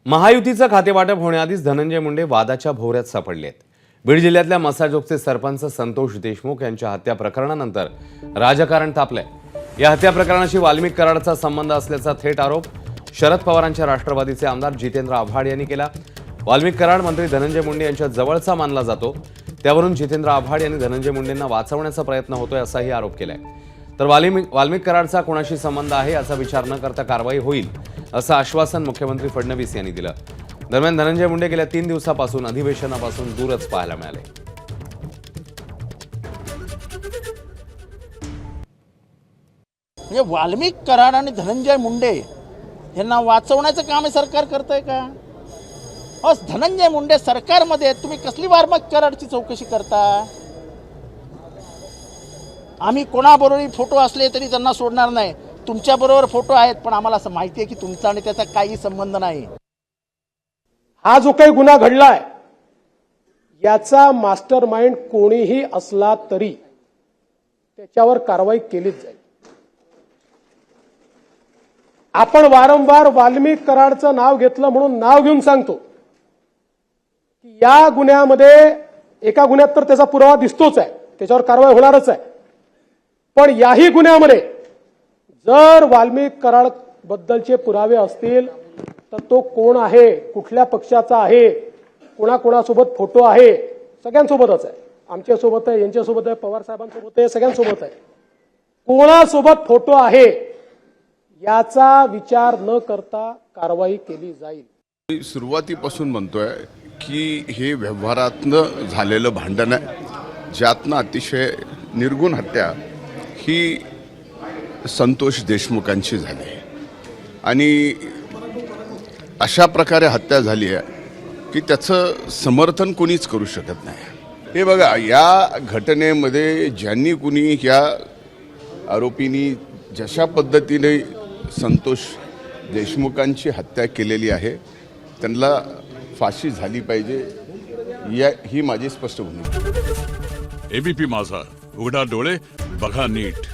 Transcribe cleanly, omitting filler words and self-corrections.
महायुतीचं खातेवाटप होण्याआधीच धनंजय मुंडे वादाच्या भोवऱ्यात सापडले आहेत। बीड जिल्ह्यातल्या मसाजोगचे सरपंच संतोष देशमुख यांच्या हत्या प्रकरणानंतर राजकारण तापलंय। या हत्या प्रकरणाशी वाल्मिक कराडचा संबंध असल्याचा थेट आरोप शरद पवारांच्या राष्ट्रवादीचे आमदार जितेंद्र आव्हाड यांनी केला। वाल्मिक कराड मंत्री धनंजय मुंडे यांच्या जवळचा मानला जातो, त्यावरून जितेंद्र आव्हाड यांनी धनंजय मुंडेंना वाचवण्याचा प्रयत्न होतोय असाही आरोप केलाय। तर वाल्मिक कराडचा कोणाशी संबंध आहे याचा विचार न करता कारवाई होईल असं आश्वासन मुख्यमंत्री फडणवीस यांनी दिलं। दरम्यान धनंजय मुंडे गेल्या 3 दिवसापासून अधिवेशनापासून दूरच पाहायला मिळाले। म्हणजे वाल्मिक कराड आणि धनंजय मुंडे यांना वाचवण्याचं काम हे सरकार करतंय का? धनंजय मुंडे सरकारमध्ये तुम्ही कसली वाल्मिक कराडची चौकशी करता? आम्ही कोणाबरोबर फोटो असले तरी त्यांना सोडणार नाही। तुमच्याबरोबर फोटो आहेत, पण आम्हाला असं माहिती आहे की तुमचा आणि त्याचा काही संबंध नाही। हा जो काही गुन्हा घडलाय याचा मास्टर माइंड कोणीही असला तरी त्याच्यावर कारवाई केलीच जाईल। आपण वारंवार वाल्मिक कराडचं नाव घेतलं म्हणून नाव घेऊन सांगतो की या गुन्ह्यामध्ये एका गुन्ह्यात तर त्याचा पुरावा दिसतोच आहे, त्याच्यावर कारवाई होणारच आहे, पण याही गुन्ह्यामध्ये जर वाल्मिक कराड बद्दलचे पुरावे असतील तर तो कोण आहे, कुठल्या पक्षाचा आहे, कोणाकोणासोबत फोटो आहे, सगळ्यांसोबतच आहे। आमच्यासोबत आहे, यांच्यासोबत आहे, पवार साहेबांसोबत आहे, सगळ्यांसोबत आहे। कोणासोबत फोटो आहे याचा विचार न करता कारवाई केली जाईल। सुरुवातीपासून म्हणतोय की हे व्यवहारातनं झालेलं भांडण आहे, ज्यातनं अतिशय निर्गुण हत्या ही संतोष देशमुखांची झाली आणि अशा प्रकारे हत्या झाली आहे की त्याचं समर्थन कोणीच करू शकत नाही। हे बघा, या घटनेमध्ये ज्यांनी कुणी या आरोपींनी जशा पद्धतीने संतोष देशमुखांची हत्या केलेली आहे त्यांना फाशी झाली पाहिजे, ही माझी स्पष्ट भूमिका। एबीपी माझा, उघडा डोळे बघा नीट।